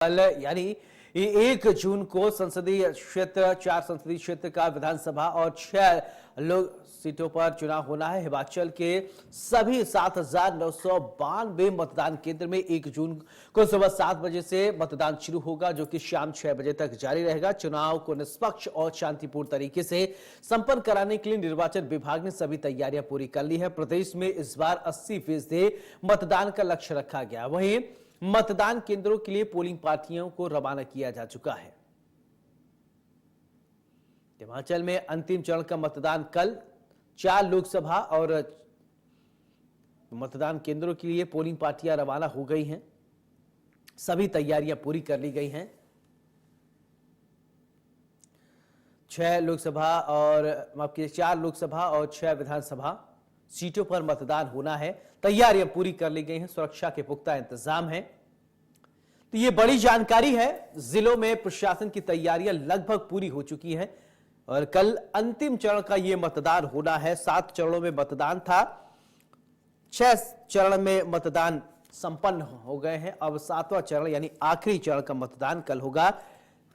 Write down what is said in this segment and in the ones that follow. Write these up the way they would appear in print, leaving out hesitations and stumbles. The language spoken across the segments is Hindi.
कल यानी 1 जून को संसदीय क्षेत्र 4 संसदीय क्षेत्र का विधानसभा और 6 लोक सीटों पर चुनाव होना है। हिमाचल के सभी 7,992 मतदान केंद्र में 1 जून को सुबह 7 बजे से मतदान शुरू होगा, जो कि शाम 6 बजे तक जारी रहेगा। चुनाव को निष्पक्ष और शांतिपूर्ण तरीके से संपन्न कराने के लिए निर्वाचन विभाग ने सभी तैयारियां पूरी कर ली है। प्रदेश में इस बार 80% मतदान का लक्ष्य रखा गया। वहीं मतदान केंद्रों के लिए पोलिंग पार्टियों को रवाना किया जा चुका है। हिमाचल में अंतिम चरण का मतदान कल 4 लोकसभा और मतदान केंद्रों के लिए पोलिंग पार्टियां रवाना हो गई हैं। सभी तैयारियां पूरी कर ली गई हैं। 4 लोकसभा और 6 विधानसभा सीटों पर मतदान होना है। तैयारियां पूरी कर ली गई हैं। सुरक्षा के पुख्ता इंतजाम हैं। तो ये बड़ी जानकारी है। जिलों में प्रशासन की तैयारियां लगभग पूरी हो चुकी हैं और कल अंतिम चरण का ये मतदान होना है। 7 चरणों में मतदान था, 6 चरण में मतदान संपन्न हो गए हैं। अब 7वां चरण यानी आखिरी चरण का मतदान कल होगा।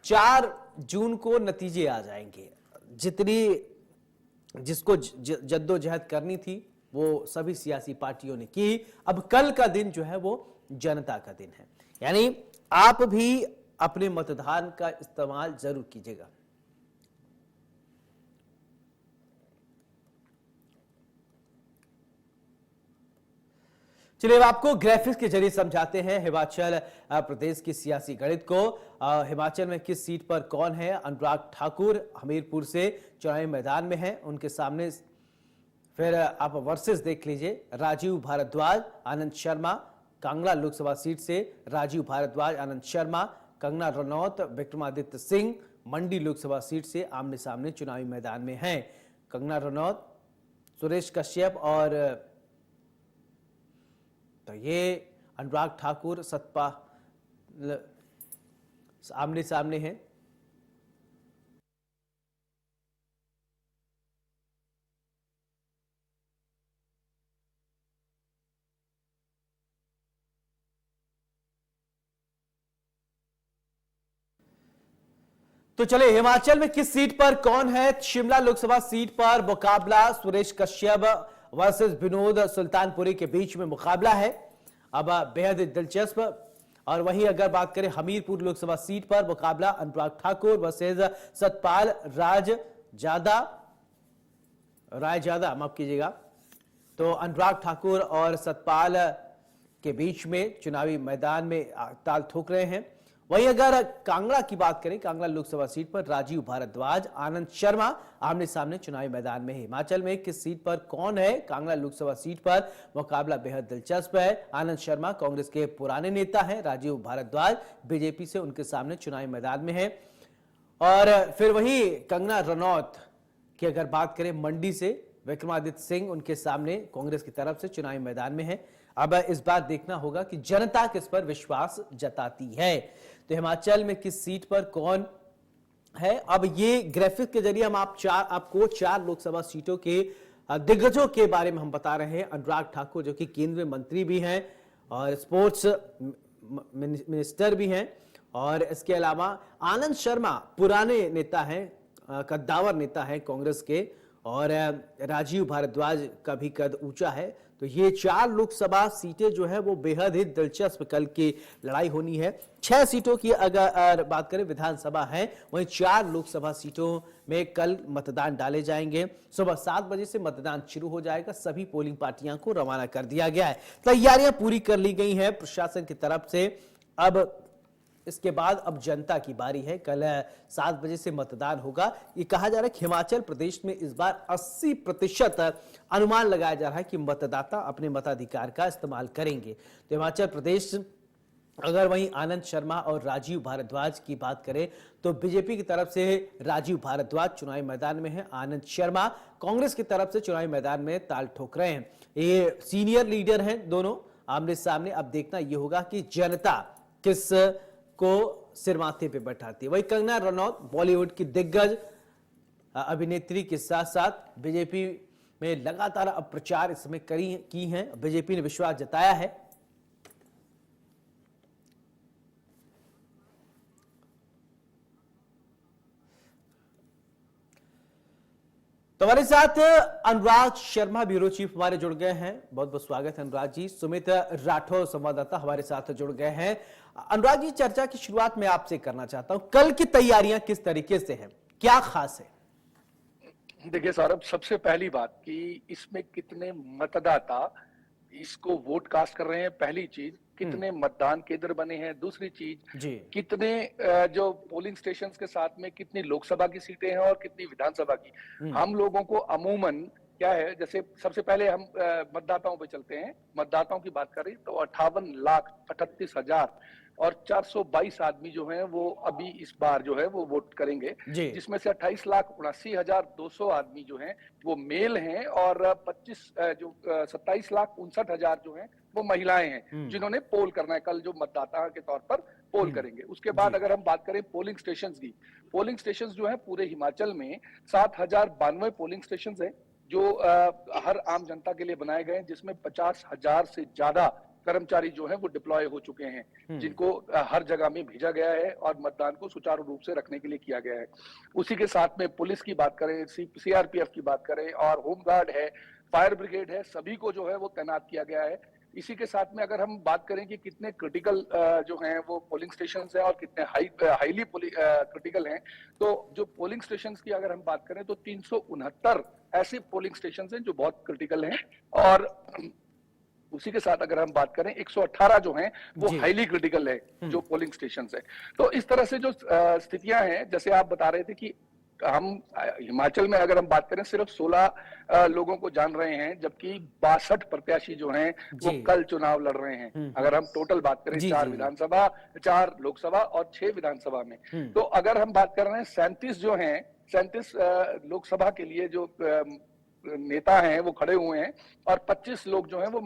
4 जून को नतीजे आ जाएंगे। जिसको जद्दोजहद करनी थी वो सभी सियासी पार्टियों ने की। अब कल का दिन जो है वो जनता का दिन है, यानी आप भी अपने मतदान का इस्तेमाल जरूर कीजिएगा। चलिए अब आपको ग्राफिक्स के जरिए समझाते हैं हिमाचल प्रदेश की सियासी गणित को। हिमाचल में किस सीट पर कौन है। अनुराग ठाकुर हमीरपुर से चुनावी मैदान में है, उनके सामने फिर आप वर्सेस देख लीजिए। राजीव भारद्वाज, आनंद शर्मा, कांगड़ा लोकसभा सीट से राजीव भारद्वाज, आनंद शर्मा, कंगना रनौत, विक्रमादित्य सिंह मंडी लोकसभा सीट से आमने सामने चुनावी मैदान में हैं। कंगना रनौत, सुरेश कश्यप और तो ये अनुराग ठाकुर सतपाल आमने सामने हैं। तो चले हिमाचल में किस सीट पर कौन है। शिमला लोकसभा सीट पर मुकाबला सुरेश कश्यप वर्सेस विनोद सुल्तानपुरी के बीच में मुकाबला है। अब बेहद दिलचस्प। और वहीं अगर बात करें हमीरपुर लोकसभा सीट पर मुकाबला अनुराग ठाकुर वर्सेस सतपाल रायजादा माफ कीजिएगा। तो अनुराग ठाकुर और सतपाल के बीच में चुनावी मैदान में ताल ठोक रहे हैं। वहीं अगर कांगड़ा की बात करें, कांगड़ा लोकसभा सीट पर राजीव भारद्वाज, आनंद शर्मा आमने सामने चुनावी मैदान में है। हिमाचल में किस सीट पर कौन है। कांगड़ा लोकसभा सीट पर मुकाबला बेहद दिलचस्प है। आनंद शर्मा कांग्रेस के पुराने नेता हैं, राजीव भारद्वाज बीजेपी से उनके सामने चुनावी मैदान में है। और फिर वही कंगना रनौत की अगर बात करें मंडी से, विक्रमादित्य सिंह उनके सामने कांग्रेस की तरफ से चुनावी मैदान में है। अब इस बार देखना होगा कि जनता किस पर विश्वास जताती है। तो हिमाचल में किस सीट पर कौन है। अब ये ग्राफिक के जरिए हम आपको 4 लोकसभा सीटों के दिग्गजों के बारे में हम बता रहे हैं। अनुराग ठाकुर जो कि केंद्रीय मंत्री भी हैं और स्पोर्ट्स मिनिस्टर भी हैं, और इसके अलावा आनंद शर्मा पुराने नेता हैं, कद्दावर नेता हैं कांग्रेस के, और राजीव भारद्वाज का भी कद ऊंचा है। तो ये 4 लोकसभा सीटें जो है वो बेहद ही दिलचस्प कल की लड़ाई होनी है। 6 सीटों की अगर बात करें विधानसभा है, वहीं 4 लोकसभा सीटों में कल मतदान डाले जाएंगे। सुबह 7 बजे से मतदान शुरू हो जाएगा। सभी पोलिंग पार्टियां को रवाना कर दिया गया है। तैयारियां पूरी कर ली गई हैं प्रशासन की तरफ से। अब इसके बाद अब जनता की बारी है। कल 7 बजे से मतदान होगा। ये कहा जा रहा है कि हिमाचल प्रदेश में इस बार 80% अनुमान लगाया जा रहा है कि मतदाता अपने मताधिकार का इस्तेमाल करेंगे। तो हिमाचल प्रदेश अगर वहीं आनंद शर्मा और राजीव भारद्वाज की बात करें तो बीजेपी की तरफ से राजीव भारद्वाज चुनावी मैदान में है, आनंद शर्मा कांग्रेस की तरफ से चुनावी मैदान में ताल ठोक रहे हैं। ये सीनियर लीडर हैं दोनों आमने सामने। अब देखना यह होगा कि जनता किस को सिरमाथे पे बैठाती है। वही कंगना रनौत बॉलीवुड की दिग्गज अभिनेत्री के साथ साथ बीजेपी में लगातार अब प्रचार इस समय की हैं। बीजेपी ने विश्वास जताया है तो हमारे साथ अनुराग शर्मा ब्यूरो चीफ हमारे जुड़ गए हैं। बहुत बहुत स्वागत है अनुराग जी। सुमित राठौर संवाददाता हमारे साथ जुड़ गए हैं। अनुराग जी, चर्चा की शुरुआत मैं आपसे करना चाहता हूं, कल की तैयारियां किस तरीके से हैं, क्या खास है? देखिए सौरभ, सबसे पहली बात कि इसमें कितने मतदाता इसको वोट कास्ट कर रहे हैं, पहली चीज। कितने मतदान केंद्र बने हैं, दूसरी चीज। जी। कितने जो पोलिंग स्टेशंस के साथ में कितनी लोकसभा की सीटें हैं और कितनी विधानसभा की। हम लोगों को अमूमन क्या है, जैसे सबसे पहले हम मतदाताओं पे चलते हैं। मतदाताओं की बात करें तो 58,38,000 और 422 आदमी जो हैं वो अभी इस बार जो है वो वोट करेंगे, जिसमें से 28,79,200 आदमी जो हैं वो मेल हैं और 27,59,59,000 जो हैं वो महिलाएं हैं जिन्होंने पोल करना है, कल जो मतदाता के तौर पर पोल करेंगे। उसके बाद अगर हम बात करें पोलिंग स्टेशंस की, पोलिंग स्टेशंस जो है पूरे हिमाचल में 7,092 पोलिंग स्टेशंस हैं जो हर आम जनता के लिए बनाए गए हैं, जिसमें 50,000 से ज्यादा कर्मचारी जो हैं वो डिप्लॉय हो चुके हैं, जिनको हर जगह में भेजा गया है और मतदान को सुचारू रूप से रखने के लिए किया गया है। उसी के साथ में पुलिस की बात करें, सीआरपीएफ की बात करें और होमगार्ड है, फायर ब्रिगेड है, सभी को जो है वो तैनात किया गया है। इसी के साथ में अगर हम बात करें कि कितने क्रिटिकल जो हैं वो पोलिंग स्टेशंस हैं और कितने हाईली क्रिटिकल हैं, तो जो पोलिंग स्टेशंस की अगर हम बात करें तो 369 ऐसे पोलिंग स्टेशंस हैं जो बहुत क्रिटिकल हैं, और उसी के साथ अगर हम बात करें 118 जो हैं वो हाईली क्रिटिकल है जो पोलिंग स्टेशंस है। तो इस तरह से जो स्थितियां हैं, जैसे आप बता रहे थे कि हम हिमाचल में अगर हम बात करें सिर्फ 16 लोगों को जान रहे हैं, जबकि 62 प्रत्याशी जो हैं वो कल चुनाव लड़ रहे हैं। अगर हम टोटल बात करें 4 विधानसभा, 4 लोकसभा और 6 विधानसभा में, तो अगर हम बात कर रहे हैं 37 जो हैं, 37 लोकसभा के लिए जो नेता हैं वो खड़े हुए हैं और 25 लोग जो हैं वो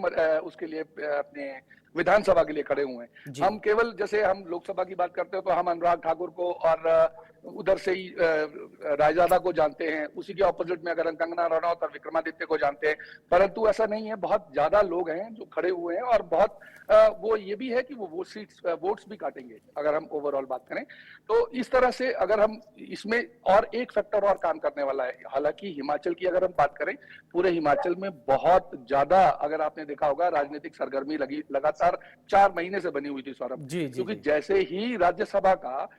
उसके लिए अपने विधानसभा के लिए खड़े हुए हैं। हम केवल जैसे हम लोकसभा की बात करते हो तो हम अनुराग ठाकुर को और उधर से ही रायजादा को जानते हैं, उसी के ऑपोजिट में अगर हम कंगना रनौत और विक्रमादित्य को जानते हैं, परंतु ऐसा नहीं है। बहुत ज्यादा लोग हैं जो खड़े हुए हैं और बहुत वो ये भी है कि वो वोट्स भी काटेंगे अगर हम ओवरऑल बात करें। तो इस तरह से अगर हम इसमें और एक फैक्टर और काम करने वाला है, हालांकि हिमाचल की अगर हम बात करें, पूरे हिमाचल में बहुत ज्यादा अगर आपने देखा होगा राजनीतिक सरगर्मी लगातार 4 महीने से बनी हुई थी सौरभ, क्योंकि जैसे ही राज्यसभा का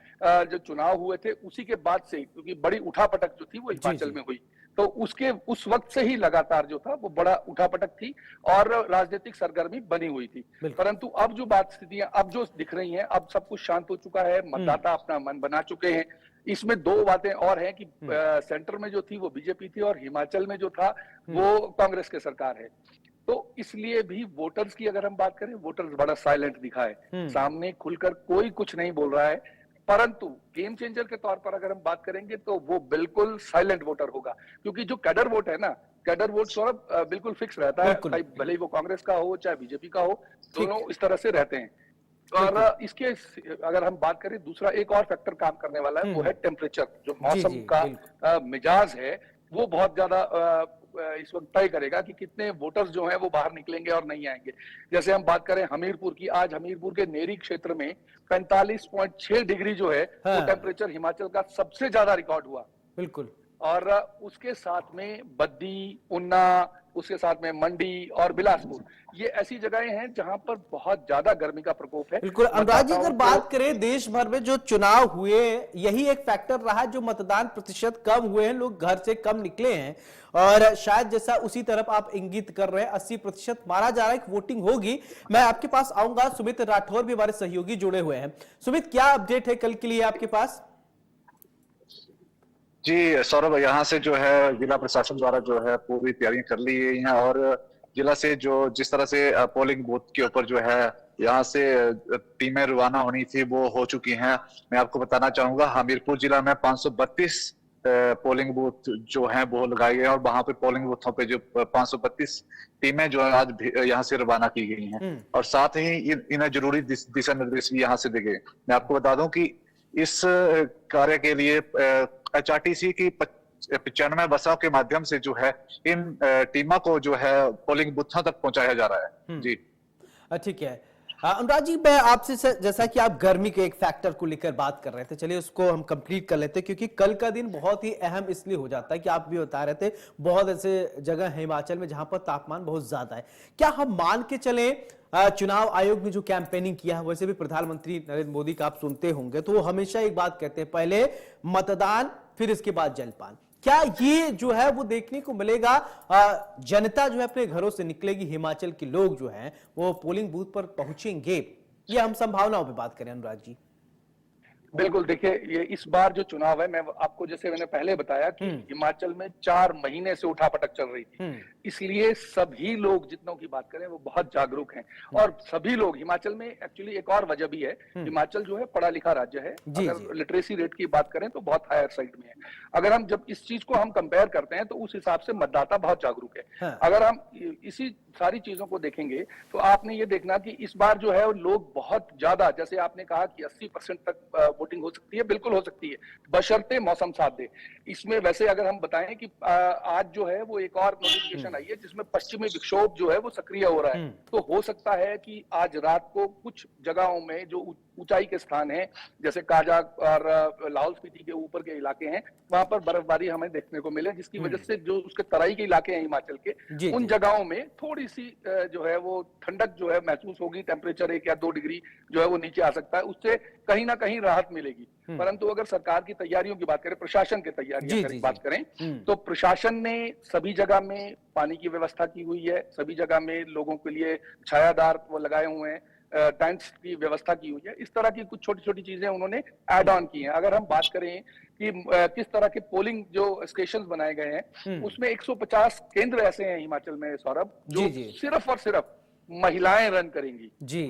जो चुनाव हुए थे उसी के बाद से, क्योंकि बड़ी उठापटक जो थी वो हिमाचल में हुई, तो उसके उस वक्त से ही लगातार जो था वो बड़ा उठापटक थी और राजनीतिक सरगर्मी बनी हुई थी। परंतु अब जो बात स्थितियां अब जो दिख रही हैं, अब सब कुछ शांत हो चुका है, मतदाता अपना मन बना चुके हैं। इसमें 2 बातें और हैं कि सेंटर में जो थी वो बीजेपी थी और हिमाचल में जो था वो कांग्रेस की सरकार है। तो इसलिए भी वोटर्स की अगर हम बात करें, वोटर्स बड़ा साइलेंट दिखा है, सामने खुलकर कोई कुछ नहीं बोल रहा है। परंतु गेम चेंजर के तौर पर अगर हम बात करेंगे तो वो बिल्कुल साइलेंट वोटर होगा, क्योंकि जो कैडर वोट है ना, कैडर वोट सौरभ बिल्कुल फिक्स रहता है, भले ही वो कांग्रेस का हो चाहे बीजेपी का हो, दोनों इस तरह से रहते हैं। और इसके अगर हम बात करें, दूसरा एक और फैक्टर काम करने वाला है, वो है टेम्परेचर। जो मौसम का मिजाज है वो बहुत ज्यादा इस वक्त तय करेगा कि कितने वोटर्स जो हैं वो बाहर निकलेंगे और नहीं आएंगे। जैसे हम बात करें हमीरपुर की, आज हमीरपुर के नेरी क्षेत्र में 45.6 डिग्री जो है वो टेम्परेचर हिमाचल का सबसे ज्यादा रिकॉर्ड हुआ। बिल्कुल। और उसके साथ में बद्दी, ऊना, उसके साथ में मंडी और बिलासपुर, ये ऐसी जगहें हैं जहां पर बहुत ज्यादा गर्मी का प्रकोप है। बिल्कुल अनुराग जी, अगर बात करें देश भर में जो चुनाव हुए, यही एक फैक्टर रहा जो मतदान प्रतिशत कम हुए हैं, लोग घर से कम निकले हैं और शायद जैसा उसी तरफ आप इंगित कर रहे हैं 80% माना जा रहा है कि वोटिंग होगी। मैं आपके पास आऊंगा, सुमित राठौर भी हमारे सहयोगी जुड़े हुए हैं। सुमित, क्या अपडेट है कल के लिए आपके पास? जी सौरभ, यहाँ से जो है जिला प्रशासन द्वारा जो है पूरी तैयारियां कर ली गई हैं और जिला से जो जिस तरह से पोलिंग बूथ के ऊपर जो है यहाँ से टीमें रवाना होनी थी वो हो चुकी हैं। मैं आपको बताना चाहूंगा, हमीरपुर जिला में 532 पोलिंग बूथ जो हैं वो लगाए गए हैं और वहां पे पोलिंग बूथों पे जो 532 टीमें जो है आज यहाँ से रवाना की गई हैं और साथ ही इन्हें जरूरी दिशा निर्देश भी यहाँ से दिए गए। मैं आपको बता दूं कि इस कार्य के लिए HRTC की 95 बसों के माध्यम से जो है इन टीमों को जो है पोलिंग बूथों तक पहुंचाया जा रहा है। जी ठीक है अनुराग जी, मैं आपसे जैसा कि आप गर्मी के एक फैक्टर को लेकर बात कर रहे थे, चलिए उसको हम कंप्लीट कर लेते हैं, क्योंकि कल का दिन बहुत ही अहम इसलिए हो जाता है कि आप भी बता रहे थे बहुत ऐसे जगह है हिमाचल में जहां पर तापमान बहुत ज्यादा है। क्या हम मान के चले चुनाव आयोग ने जो कैंपेनिंग किया है, वैसे भी प्रधानमंत्री नरेंद्र मोदी का आप सुनते होंगे तो वो हमेशा एक बात कहते हैं, पहले मतदान फिर इसके बाद जलपान। क्या ये जो है वो देखने को मिलेगा? जनता जो है अपने घरों से निकलेगी, हिमाचल के लोग जो हैं वो पोलिंग बूथ पर पहुंचेंगे? ये हम संभावनाओं पे बात करें अनुराग जी। बिल्कुल, देखिए ये इस बार जो चुनाव है, मैं आपको जैसे मैंने पहले बताया कि हिमाचल में 4 महीने से उठापटक चल रही थी, इसलिए सभी लोग जितनों की बात करें वो बहुत जागरूक हैं। और सभी लोग हिमाचल में, एक्चुअली एक और वजह भी है, हिमाचल जो है पढ़ा लिखा राज्य है। अगर लिटरेसी रेट की बात करें तो बहुत हायर साइड में है। अगर हम जब इस चीज को हम कंपेयर करते हैं तो उस हिसाब से मतदाता बहुत जागरूक है। अगर हम इसी सारी चीजों को देखेंगे तो आपने ये देखना कि इस बार जो है लोग बहुत ज्यादा, जैसे आपने कहा कि 80% तक वोटिंग हो सकती है, बिल्कुल हो सकती है, बशर्ते मौसम साथ दे। इसमें वैसे अगर हम बताएं कि आज जो है वो एक और नोटिफिकेशन आई है जिसमें पश्चिमी विक्षोभ जो है वो सक्रिय हो रहा है, तो हो सकता है कि आज रात को कुछ जगहों में जो ऊंचाई के स्थान हैं, जैसे काजा और लाहौल स्पीति के ऊपर के इलाके हैं, वहां पर बर्फबारी हमें देखने को मिले, जिसकी वजह से जो उसके तराई के इलाके हैं हिमाचल के, उन जगहों में थोड़ी सी जो है वो ठंडक जो है महसूस होगी। टेम्परेचर 1 या 2 डिग्री जो है वो नीचे आ सकता है, उससे कहीं ना कहीं राहत मिलेगी। परंतु अगर सरकार की तैयारियों की बात करें, प्रशासन की तैयारियों की बात करें, तो प्रशासन ने सभी जगह में पानी की व्यवस्था की हुई है, सभी जगह में लोगों के लिए छायादार वो लगाए हुए हैं, टेंट्स की व्यवस्था की हुई है। इस तरह की कुछ छोटी छोटी चीजें उन्होंने ऐड ऑन की हैं। अगर हम बात करें कि किस तरह के पोलिंग जो स्टेशन बनाए गए हैं, उसमें 150 केंद्र ऐसे हैं हिमाचल में सौरभ, जो सिर्फ और सिर्फ महिलाएं रन करेंगी। जी,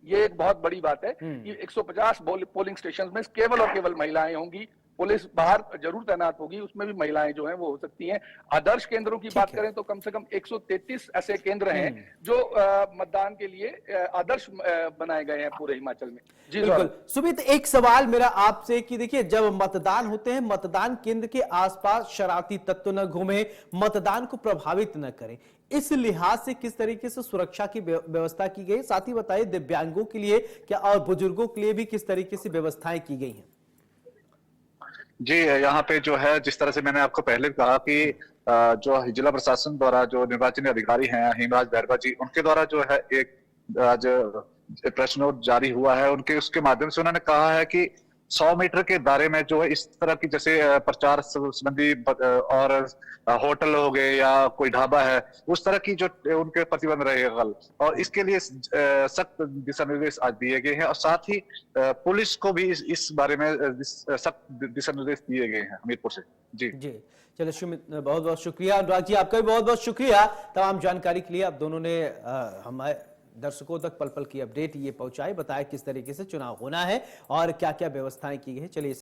ये एक बहुत बड़ी बात है कि 150 पोलिंग स्टेशन में केवल और केवल महिलाएं होंगी। पुलिस बाहर जरूर तैनात होगी, उसमें भी महिलाएं जो हैं वो हो सकती हैं। आदर्श केंद्रों की बात करें तो कम से कम 133 ऐसे केंद्र हैं जो मतदान के लिए आदर्श बनाए गए हैं पूरे हिमाचल में। जी बिल्कुल। सुमित, एक सवाल मेरा आपसे कि देखिए, जब मतदान होते हैं, मतदान केंद्र के आसपास शरारती तत्व न घूमे, मतदान को प्रभावित न करें, इस लिहाज से किस तरीके से सुरक्षा की व्यवस्था की गई? साथ ही बताइए दिव्यांगों के लिए क्या और बुजुर्गों के लिए भी किस तरीके से व्यवस्थाएं की गई हैं? जी, यहाँ पे जो है, जिस तरह से मैंने आपको पहले कहा कि जो जिला प्रशासन द्वारा जो निर्वाचन अधिकारी हैं हेमराज बैरवा जी, उनके द्वारा जो है एक आज प्रेस नोट जारी हुआ है। उसके माध्यम से उन्होंने कहा है कि 100 मीटर के दायरे में जो है इस तरह की, जैसे प्रचार संबंधी और होटल हो गए या कोई ढाबा है, उस तरह की जो उनके प्रतिबंध रहेगा कल, और इसके लिए सख्त दिशा निर्देश आज दिए गए हैं। और साथ ही पुलिस को भी इस बारे में सख्त दिशा निर्देश दिए गए हैं हमीरपुर से। जी जी, चलिए सुमित, बहुत बहुत शुक्रिया। अनुराग जी, आपका भी बहुत बहुत शुक्रिया तमाम जानकारी के लिए। आप दोनों ने हमारे दर्शकों तक पल पल की अपडेट ये पहुंचाई, बताया किस तरीके से चुनाव होना है और क्या क्या व्यवस्थाएं की गई है। चलिए